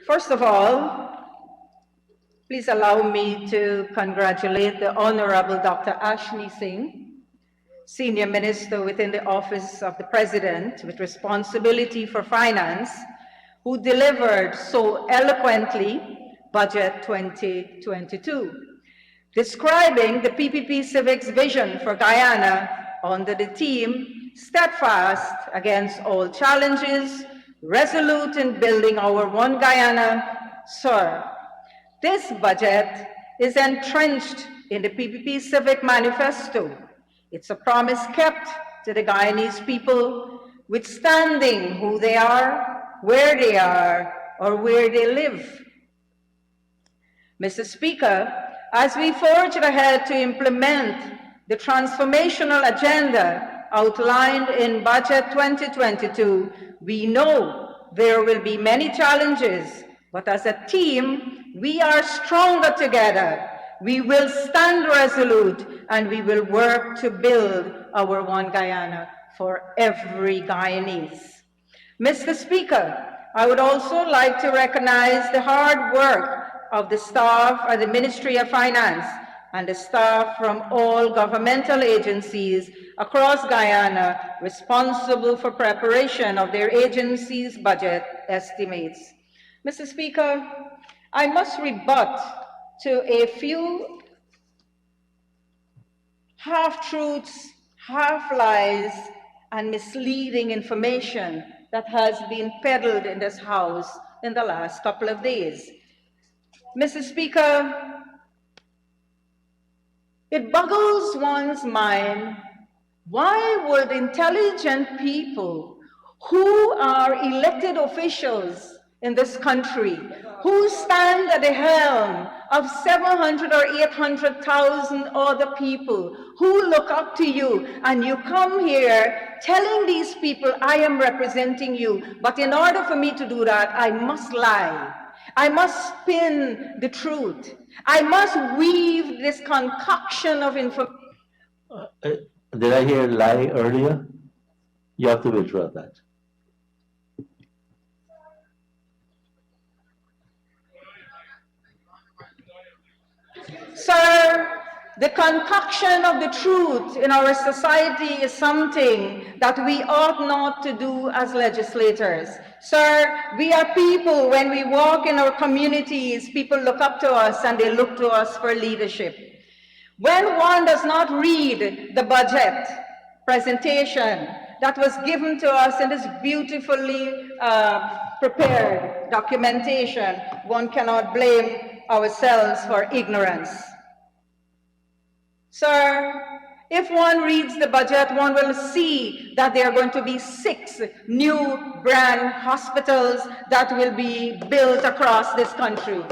First of all, please allow me to congratulate the Honorable Dr. Ashni Singh, Senior Minister within the Office of the President with responsibility for finance, who delivered so eloquently Budget 2022, describing the PPP Civic's vision for Guyana under the theme, steadfast against all challenges, resolute in building our one Guyana. Sir, this budget is entrenched in the PPP Civic Manifesto. It's a promise kept to the Guyanese people, withstanding who they are, where they are, or where they live. Mr. Speaker, as we forge ahead to implement the transformational agenda outlined in Budget 2022, we know there will be many challenges, but as a team, we are stronger together. We will stand resolute and we will work to build our one Guyana for every Guyanese. Mr. Speaker, I would also like to recognize the hard work of the staff at the Ministry of Finance and the staff from all governmental agencies across Guyana responsible for preparation of their agencies' budget estimates. Mr. Speaker, I must rebut to a few half-truths, half-lies, and misleading information that has been peddled in this House in the last couple of days. Mr. Speaker, it boggles one's mind, why would intelligent people who are elected officials in this country, who stand at the helm of 700 or 800,000 other people who look up to you, and you come here telling these people, I am representing you, but in order for me to do that, I must lie. I must spin the truth. I must weave this concoction of information. Did I hear lie earlier? You have to withdraw that. Sir, the concoction of the truth in our society is something that we ought not to do as legislators. Sir, we are people, when we walk in our communities, people look up to us and they look to us for leadership. When one does not read the budget presentation that was given to us in this beautifully prepared documentation, one cannot blame ourselves for ignorance. Sir, if one reads the budget, one will see that there are going to be 6 new brand hospitals that will be built across this country.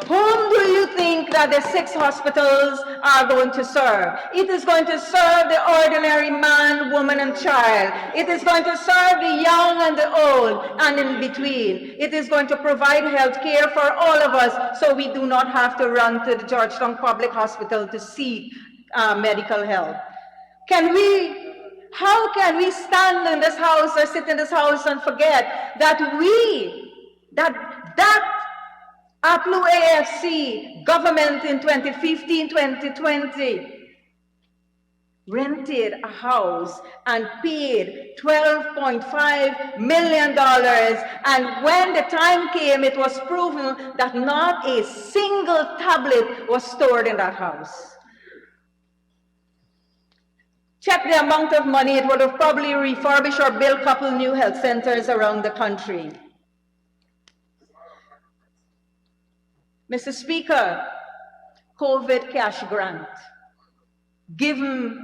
Whom do you think that the 6 hospitals are going to serve? It is going to serve the ordinary man, woman, and child. It is going to serve the young and the old and in between. It is going to provide health care for all of us so we do not have to run to the Georgetown Public Hospital to seek medical help. How can we stand in this house or sit in this house and forget that that APLU AFC government in 2015-2020 rented a house and paid $12.5 million, and when the time came, it was proven that not a single tablet was stored in that house. Check the amount of money it would have probably refurbished or built a couple new health centers around the country. Mr. Speaker, COVID cash grant given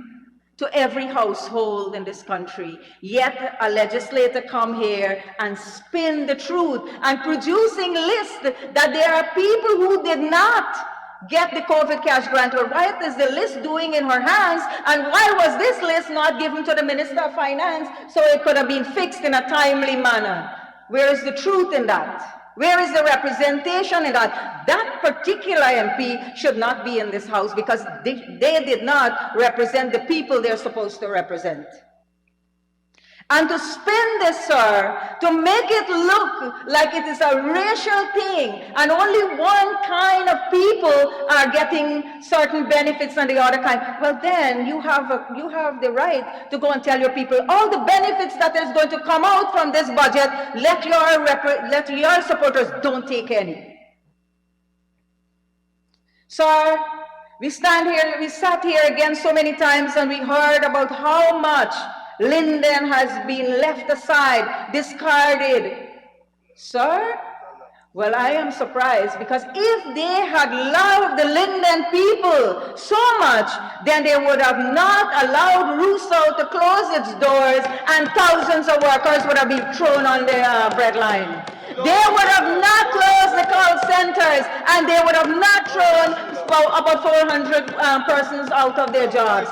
to every household in this country, yet a legislator come here and spin the truth and producing lists that there are people who did not get the COVID cash grant. Or what is the list doing in her hands, and why was this list not given to the Minister of Finance so it could have been fixed in a timely manner? Where is the truth in that? Where is the representation in that? That particular MP should not be in this house because they did not represent the people they're supposed to represent. And to spin this, sir, to make it look like it is a racial thing and only one kind of people are getting certain benefits and the other kind, well then you have the right to go and tell your people all the benefits that is going to come out from this budget, let your supporters don't take any. Sir, we sat here again so many times and we heard about how much Linden has been left aside, discarded. Sir, well, I am surprised because if they had loved the Linden people so much, then they would have not allowed Rousseau to close its doors and thousands of workers would have been thrown on the breadline. They would have not closed the call centers and they would have not thrown about 400 persons out of their jobs.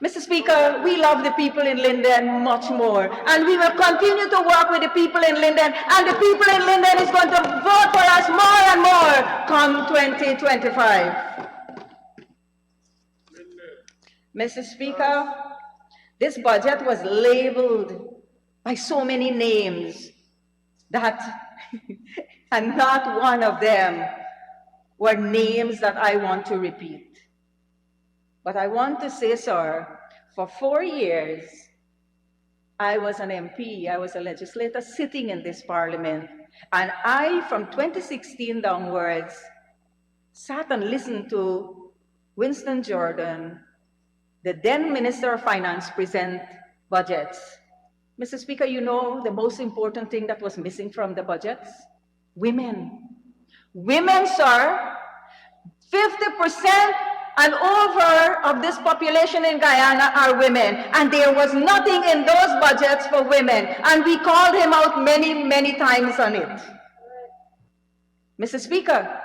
Mr. Speaker, we love the people in Linden much more, and we will continue to work with the people in Linden, and the people in Linden is going to vote for us more and more come 2025. Mr. Speaker, this budget was labeled by so many names that, and not one of them were names that I want to repeat. But I want to say, sir, for 4 years, I was an MP, I was a legislator sitting in this parliament, and I, from 2016 downwards, sat and listened to Winston Jordan, the then Minister of Finance, present budgets. Mr. Speaker, you know the most important thing that was missing from the budgets? Women. Women, sir, 50% and over of this population in Guyana are women, and there was nothing in those budgets for women, and we called him out many, many times on it. Mr. Speaker,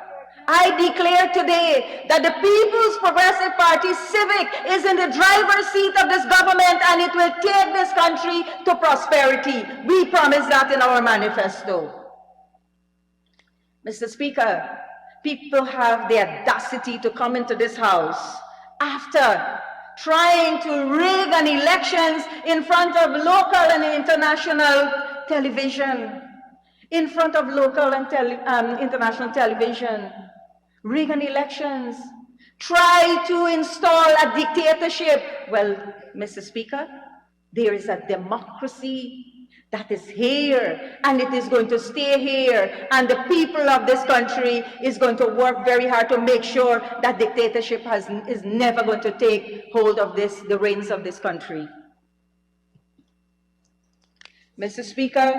I declare today that the People's Progressive Party Civic is in the driver's seat of this government, and it will take this country to prosperity. We promise that in our manifesto. Mr. Speaker, people have the audacity to come into this house after trying to rig an elections in front of local and international television, in front of local and international television, rig an elections, try to install a dictatorship. Well, Mr. Speaker, there is a democracy that is here, and it is going to stay here, and the people of this country is going to work very hard to make sure that dictatorship is never going to take hold of the reins of this country. Mr. Speaker,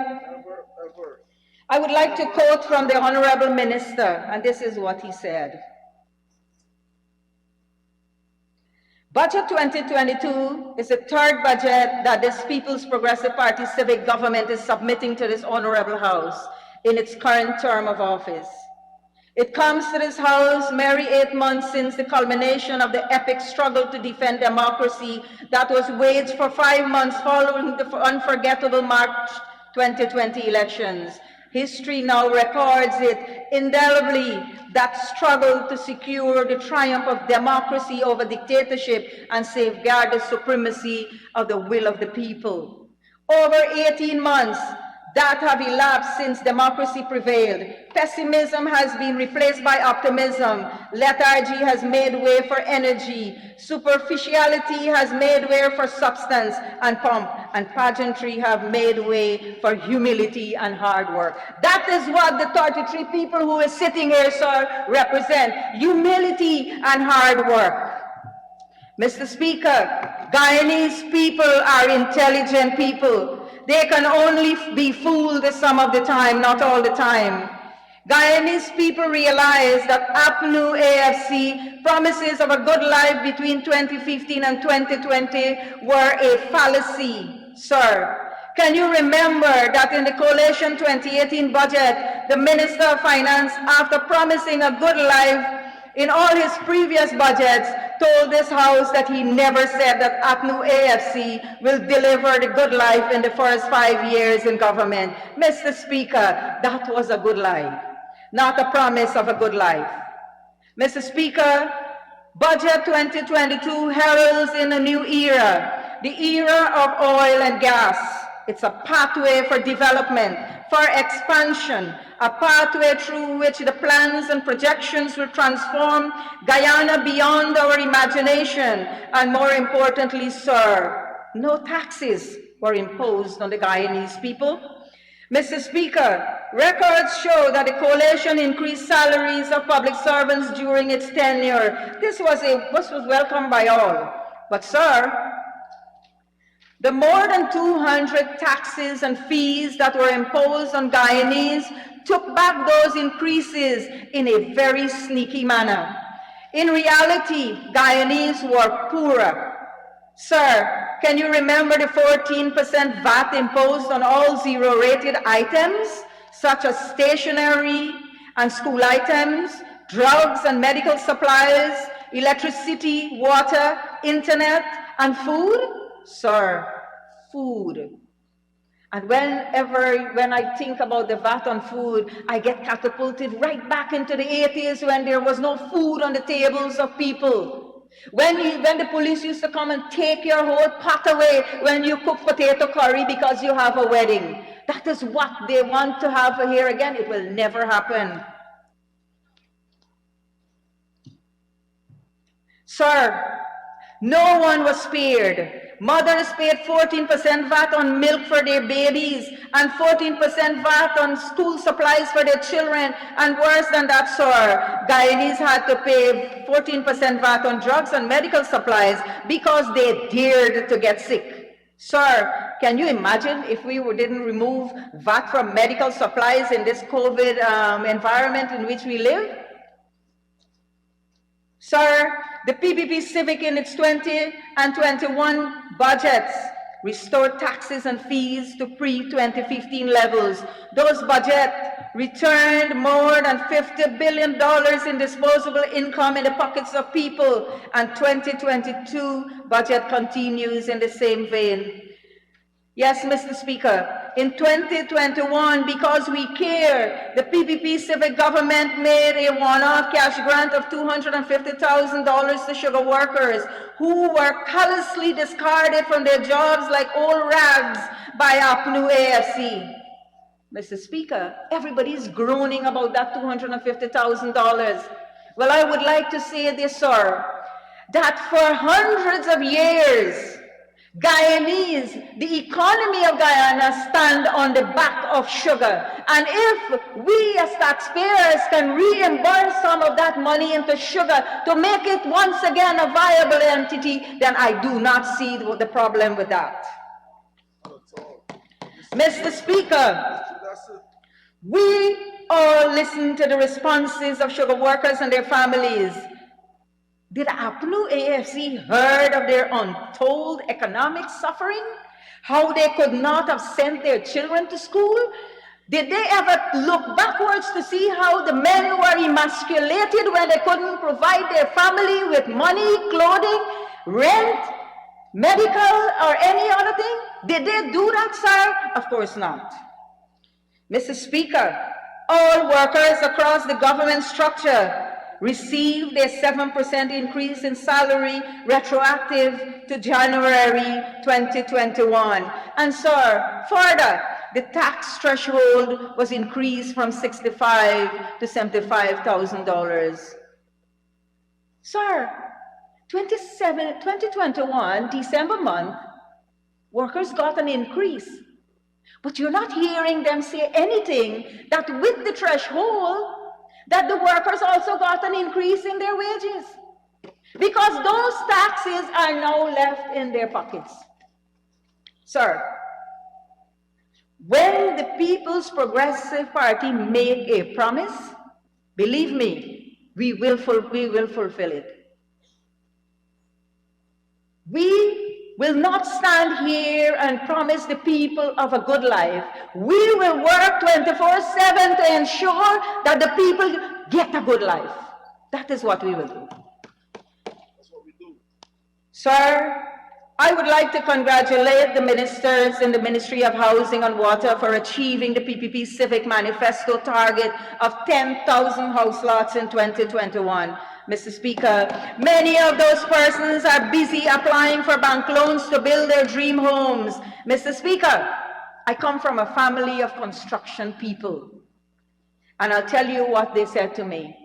I would like to quote from the Honorable Minister, and this is what he said. Budget 2022 is the third budget that this People's Progressive Party civic government is submitting to this Honorable House in its current term of office. It comes to this House merely 8 months since the culmination of the epic struggle to defend democracy that was waged for 5 months following the unforgettable March 2020 elections. History now records it indelibly, that struggle to secure the triumph of democracy over dictatorship and safeguard the supremacy of the will of the people. Over 18 months that have elapsed since democracy prevailed. Pessimism has been replaced by optimism. Lethargy has made way for energy. Superficiality has made way for substance and pomp. And pageantry have made way for humility and hard work. That is what the 33 people who are sitting here, sir, represent. Humility and hard work. Mr. Speaker, Guyanese people are intelligent people. They can only be fooled some of the time, not all the time. Guyanese people realize that APNU AFC promises of a good life between 2015 and 2020 were a fallacy, sir. Can you remember that in the Coalition 2018 budget, the Minister of Finance, after promising a good life in all his previous budgets, told this House that he never said that APNU AFC will deliver the good life in the first 5 years in government. Mr. Speaker, that was a good life, not a promise of a good life. Mr. Speaker, Budget 2022 heralds in a new era. the era of oil and gas. It's a pathway for development, for expansion, a pathway through which the plans and projections will transform Guyana beyond our imagination. And more importantly, sir, no taxes were imposed on the Guyanese people. Mr. Speaker, records show that the coalition increased salaries of public servants during its tenure. This was welcomed by all. But, sir, the more than 200 taxes and fees that were imposed on Guyanese took back those increases in a very sneaky manner. In reality, Guyanese were poorer. Sir, can you remember the 14% VAT imposed on all zero-rated items, such as stationery and school items, drugs and medical supplies, electricity, water, internet, and food? Sir, food. And when I think about the VAT on food, I get catapulted right back into the 80s when there was no food on the tables of people. When the police used to come and take your whole pot away when you cook potato curry because you have a wedding. That is what they want to have here again. It will never happen. Sir, no one was spared. Mothers paid 14% VAT on milk for their babies and 14% VAT on school supplies for their children. And worse than that, sir, Guyanese had to pay 14% VAT on drugs and medical supplies because they dared to get sick. Sir, can you imagine if we didn't remove VAT from medical supplies in this COVID environment in which we live? Sir, the PPP Civic in its 20 and 21 budgets restored taxes and fees to pre-2015 levels. Those budgets returned more than $50 billion in disposable income in the pockets of people, and 2022 budget continues in the same vein. Yes, Mr. Speaker, in 2021, because we care, the PPP civic government made a one-off cash grant of $250,000 to sugar workers who were callously discarded from their jobs like old rags by APNU AFC. Mr. Speaker, everybody's groaning about that $250,000. Well, I would like to say this, sir, that for hundreds of years, Guyanese, the economy of Guyana stand on the back of sugar. And if we as taxpayers can reimburse some of that money into sugar to make it once again a viable entity, then I do not see the problem with that. Mr. Speaker, we all listen to the responses of sugar workers and their families. Did APNU AFC heard of their untold economic suffering? How they could not have sent their children to school? Did they ever look backwards to see how the men were emasculated when they couldn't provide their family with money, clothing, rent, medical, or any other thing? Did they do that, sir? Of course not. Mr. Speaker, all workers across the government structure received a 7% increase in salary retroactive to January 2021. And sir, further, the tax threshold was increased from $65,000 to $75,000. Sir, 2021, December month, workers got an increase. But you're not hearing them say anything that with the threshold, that the workers also got an increase in their wages, because those taxes are now left in their pockets. Sir, when the People's Progressive Party make a promise, believe me, we will fulfill it. We will not stand here and promise the people of a good life. We will work 24/7 to ensure that the people get a good life. That is what we will do. That's what we do. Sir, I would like to congratulate the ministers in the Ministry of Housing and Water for achieving the PPP Civic Manifesto target of 10,000 house lots in 2021. Mr. Speaker, many of those persons are busy applying for bank loans to build their dream homes. Mr. Speaker, I come from a family of construction people, and I'll tell you what they said to me.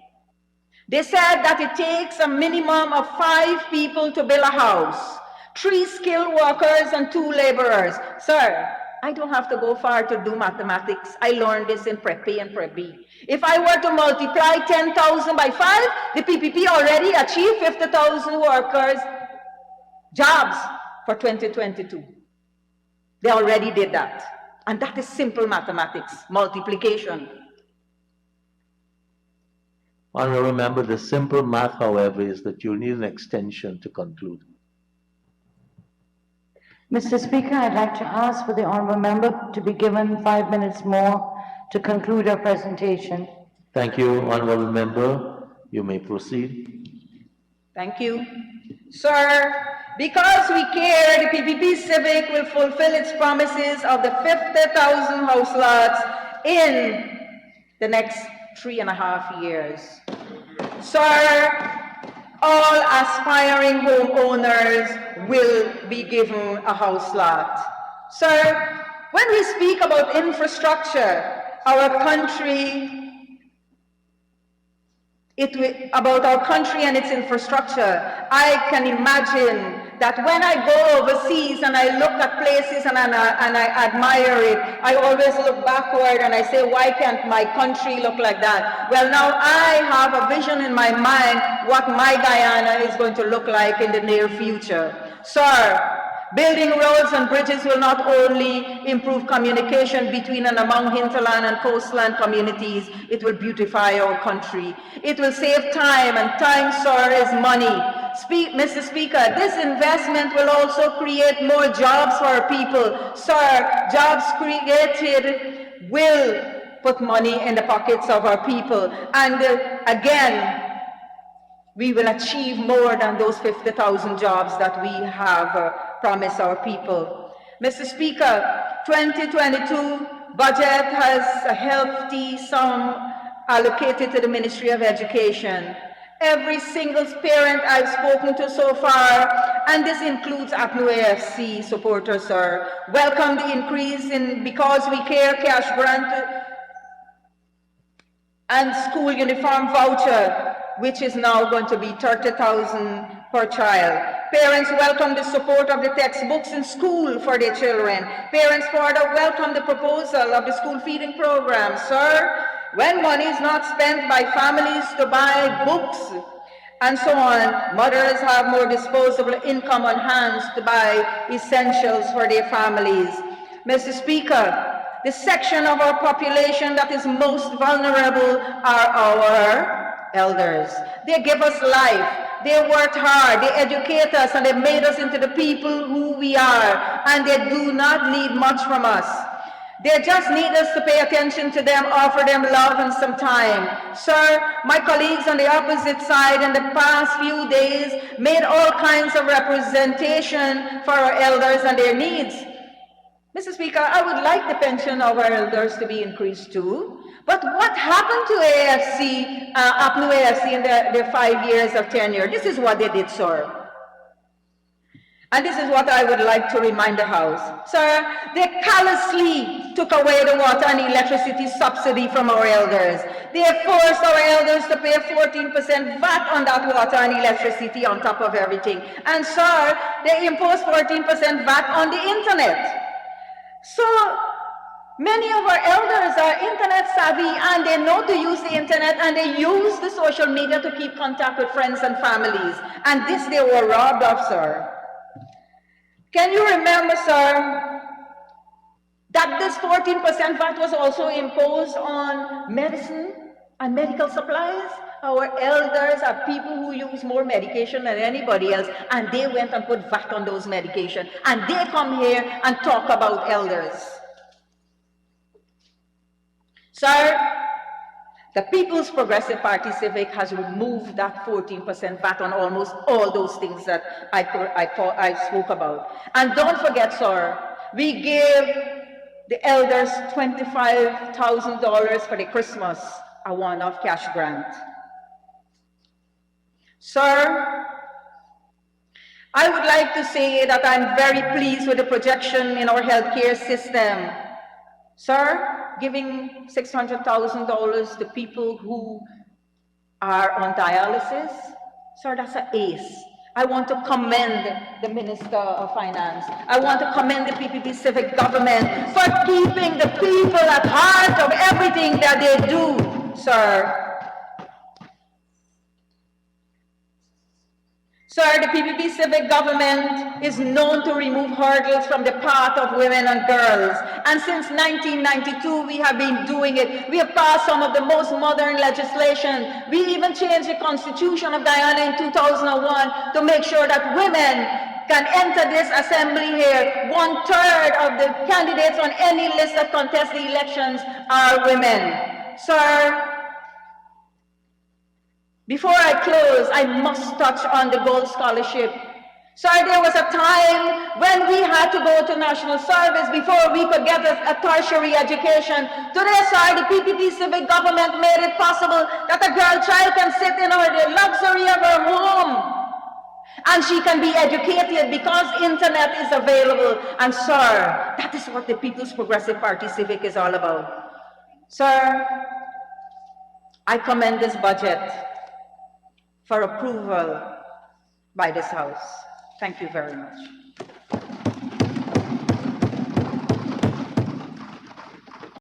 They said that it takes a minimum of 5 people to build a house, 3 skilled workers and 2 laborers. Sir, I don't have to go far to do mathematics. I learned this in Prep A and Prep B. If I were to multiply 10,000 by 5, the PPP already achieved 50,000 workers jobs for 2022. They already did that. And that is simple mathematics, multiplication. Honorable Member, the simple math, however, is that you need an extension to conclude. Mr. Speaker, I'd like to ask for the honourable member to be given 5 minutes more to conclude her presentation. Thank you, Honorable Member. You may proceed. Thank you. Sir, because we care, the PPP Civic will fulfill its promises of the 50,000 house lots in the next 3.5 years. Sir, all aspiring homeowners will be given a house lot. Sir, when we speak about infrastructure, our country, about our country and its infrastructure, I can imagine that when I go overseas and I look at places and I admire it, I always look backward and I say, why can't my country look like that? Well, now I have a vision in my mind what my Guyana is going to look like in the near future. Sir, building roads and bridges will not only improve communication between and among hinterland and coastland communities, it will beautify our country. It will save time, and time, sir, is money. Mr. Speaker, this investment will also create more jobs for our people. Sir, jobs created will put money in the pockets of our people. And again, we will achieve more than those 50,000 jobs that we have promised our people. Mr. Speaker, 2022 budget has a hefty sum allocated to the Ministry of Education. Every single parent I've spoken to so far, and this includes APNU AFC supporters, sir, welcome the increase in Because We Care cash grant and school uniform voucher, which is now going to be 30,000 per child. Parents welcome the support of the textbooks in school for their children. Parents further welcome the proposal of the school feeding program. Sir, when money is not spent by families to buy books and so on, mothers have more disposable income on hands to buy essentials for their families. Mr. Speaker, the section of our population that is most vulnerable are our elders. They give us life. They worked hard, they educate us, and they made us into the people who we are, and they do not need much from us. They just need us to pay attention to them, offer them love and some time. Sir, my colleagues on the opposite side in the past few days made all kinds of representation for our elders and their needs. Mr. Speaker, I would like the pension of our elders to be increased too. But what happened to AFC, APNU AFC in their 5 years of tenure? This is what they did, sir. And this is what I would like to remind the House. Sir, they callously took away the water and electricity subsidy from our elders. They forced our elders to pay 14% VAT on that water and electricity on top of everything. And sir, they imposed 14% VAT on the internet. So many of our elders are internet savvy and they know to use the internet and they use the social media to keep contact with friends and families. And this they were robbed of, sir. Can you remember, sir, that this 14% VAT was also imposed on medicine and medical supplies? Our elders are people who use more medication than anybody else, and they went and put VAT on those medications, and they come here and talk about elders. Sir, the People's Progressive Party Civic has removed that 14% VAT on almost all those things that I spoke about. And don't forget, sir, we give the elders $25,000 for the Christmas, a one-off cash grant. Sir, I would like to say that I'm very pleased with the projection in our healthcare system. Sir, giving $600,000 to people who are on dialysis, sir, that's an ace. I want to commend the Minister of Finance. I want to commend the PPP civic government for keeping the people at heart of everything that they do, sir. Sir, the PPP civic government is known to remove hurdles from the path of women and girls. And since 1992, we have been doing it. We have passed some of the most modern legislation. We even changed the Constitution of Guyana in 2001 to make sure that women can enter this assembly here. 1/3 of the candidates on any list that contest the elections are women. Sir, before I close, I must touch on the gold scholarship. Sir, there was a time when we had to go to national service before we could get a tertiary education. Today, sir, the PPP civic government made it possible that a girl child can sit in the luxury of her home and she can be educated because internet is available. And sir, that is what the People's Progressive Party Civic is all about. Sir, I commend this budget for approval by this House. Thank you very much.